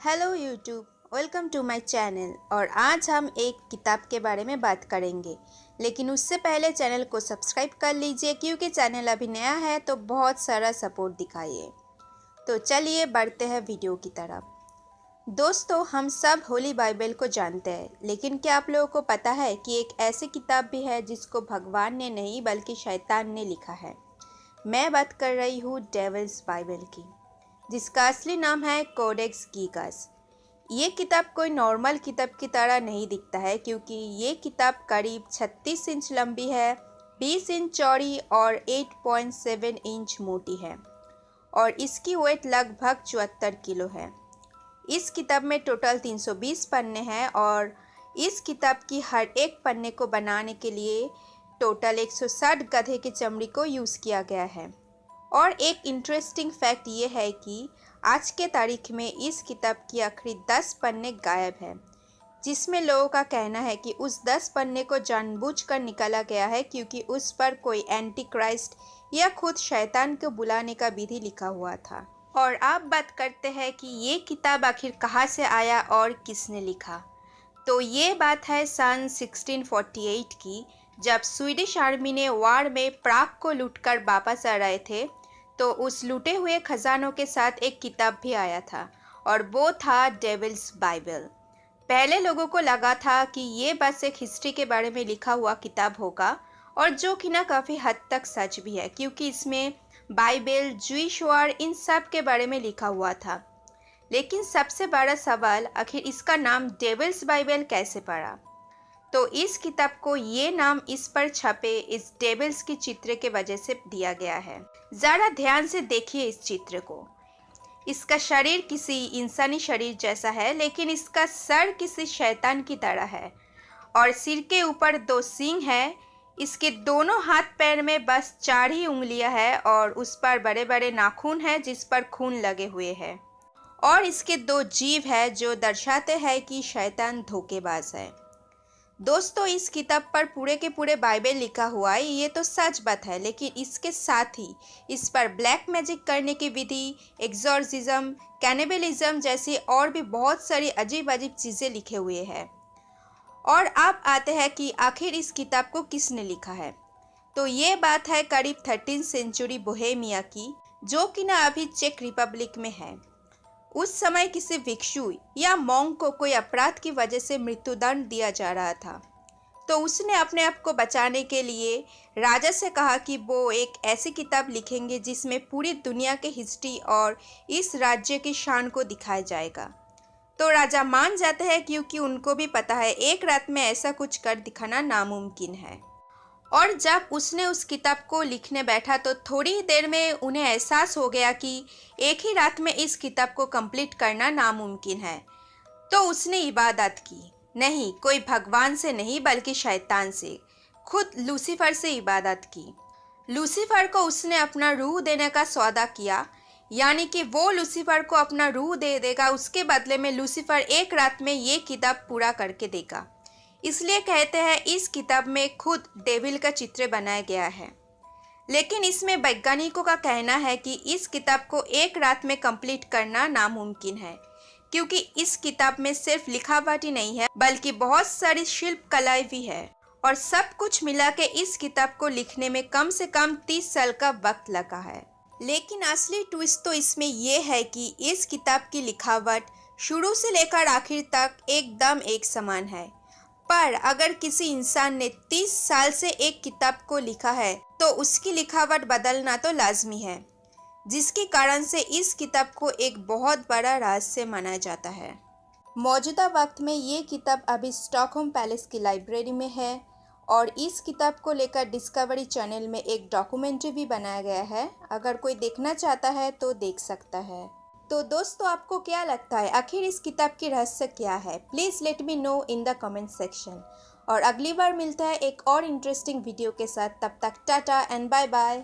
Hello YouTube, welcome to my channel. और आज हम एक किताब के बारे में बात करेंगे, लेकिन उससे पहले चैनल को सब्सक्राइब कर लीजिए क्योंकि चैनल अभी नया है तो बहुत सारा सपोर्ट दिखाइए। तो चलिए बढ़ते हैं वीडियो की तरफ। दोस्तों, हम सब होली बाइबल को जानते हैं, लेकिन क्या आप लोगों को पता है कि एक ऐसी किताब भी है जिसको भगवान ने नहीं बल्कि शैतान ने लिखा है। मैं बात कर रही हूँ डेविल्स बाइबल की, जिसका असली नाम है कोडेक्स गीगास। ये किताब कोई नॉर्मल किताब की तरह नहीं दिखता है, क्योंकि ये किताब करीब 36 इंच लंबी है, 20 इंच चौड़ी और 8.7 इंच मोटी है और इसकी वेट लगभग 74 किलो है। इस किताब में टोटल 320 पन्ने हैं और इस किताब की हर एक पन्ने को बनाने के लिए टोटल 160 गधे की चमड़ी को यूज़ किया गया है। और एक इंटरेस्टिंग फैक्ट ये है कि आज के तारीख में इस किताब की आखिरी 10 पन्ने गायब हैं, जिसमें लोगों का कहना है कि उस 10 पन्ने को जानबूझकर निकाला गया है क्योंकि उस पर कोई एंटी क्राइस्ट या खुद शैतान को बुलाने का विधि लिखा हुआ था। और अब बात करते हैं कि ये किताब आखिर कहाँ से आया और किसने लिखा। तो ये बात है सन 1648 की, जब स्वीडिश आर्मी ने वार में प्राग को लूटकर वापस आ रहे थे, तो उस लूटे हुए खजानों के साथ एक किताब भी आया था और वो था डेविल्स बाइबल। पहले लोगों को लगा था कि ये बस एक हिस्ट्री के बारे में लिखा हुआ किताब होगा, और जो कि ना काफ़ी हद तक सच भी है, क्योंकि इसमें बाइबल, जूइश वार, इन सब के बारे में लिखा हुआ था। लेकिन सबसे बड़ा सवाल, आखिर इसका नाम डेविल्स बाइबल कैसे पड़ा। तो इस किताब को ये नाम इस पर छपे इस डेविल्स की चित्र के वजह से दिया गया है। ज़रा ध्यान से देखिए इस चित्र को। इसका शरीर किसी इंसानी शरीर जैसा है, लेकिन इसका सर किसी शैतान की तरह है और सिर के ऊपर 2 सींग है। इसके दोनों हाथ पैर में बस 4 ही उंगलियां हैं और उस पर बड़े बड़े नाखून हैं जिस पर खून लगे हुए हैं। और इसके 2 जीभ है जो दर्शाते हैं कि शैतान धोखेबाज है। दोस्तों, इस किताब पर पूरे के पूरे बाइबल लिखा हुआ है, ये तो सच बात है, लेकिन इसके साथ ही इस पर ब्लैक मैजिक करने की विधि, एक्सोर्सिज्म, कैनिबलिज्म जैसी और भी बहुत सारी अजीब अजीब चीज़ें लिखे हुए हैं। और अब आते हैं कि आखिर इस किताब को किसने लिखा है। तो ये बात है करीब 13th सेंचुरी बोहेमिया की, जो कि ना अभी चेक रिपब्लिक में है। उस समय किसी भिक्षु या मॉन्क को कोई अपराध की वजह से मृत्युदंड दिया जा रहा था, तो उसने अपने आप को बचाने के लिए राजा से कहा कि वो एक ऐसी किताब लिखेंगे जिसमें पूरी दुनिया के हिस्ट्री और इस राज्य की शान को दिखाया जाएगा। तो राजा मान जाते हैं, क्योंकि उनको भी पता है एक रात में ऐसा कुछ कर दिखाना नामुमकिन है। और जब उसने उस किताब को लिखने बैठा तो थोड़ी ही देर में उन्हें एहसास हो गया कि एक ही रात में इस किताब को कंप्लीट करना नामुमकिन है। तो उसने इबादत की, नहीं कोई भगवान से नहीं बल्कि शैतान से, खुद लूसीफर से इबादत की। लूसीफर को उसने अपना रूह देने का सौदा किया, यानी कि वो लूसीफर को अपना रूह दे देगा, उसके बदले में लूसीफर एक रात में ये किताब पूरा करके देगा। इसलिए कहते हैं इस किताब में खुद डेविल का चित्र बनाया गया है। लेकिन इसमें वैज्ञानिकों का कहना है कि इस किताब को एक रात में कंप्लीट करना नामुमकिन है, क्योंकि इस किताब में सिर्फ लिखावट ही नहीं है बल्कि बहुत सारी शिल्प कलाएं भी है। और सब कुछ मिला के इस किताब को लिखने में कम से कम 30 साल का वक्त लगा है। लेकिन असली ट्विस्ट तो इसमें यह है कि इस किताब की लिखावट शुरू से लेकर आखिर तक एकदम एक समान है। पर अगर किसी इंसान ने 30 साल से एक किताब को लिखा है तो उसकी लिखावट बदलना तो लाजमी है, जिसके कारण से इस किताब को एक बहुत बड़ा रहस्य माना जाता है। मौजूदा वक्त में ये किताब अभी स्टॉकहोम पैलेस की लाइब्रेरी में है और इस किताब को लेकर डिस्कवरी चैनल में एक डॉक्यूमेंट्री भी बनाया गया है। अगर कोई देखना चाहता है तो देख सकता है। तो दोस्तों, आपको क्या लगता है आखिर इस किताब की रहस्य क्या है? Please let me know in the comment section. और अगली बार मिलता है एक और इंटरेस्टिंग वीडियो के साथ। तब तक टाटा एंड बाय बाय।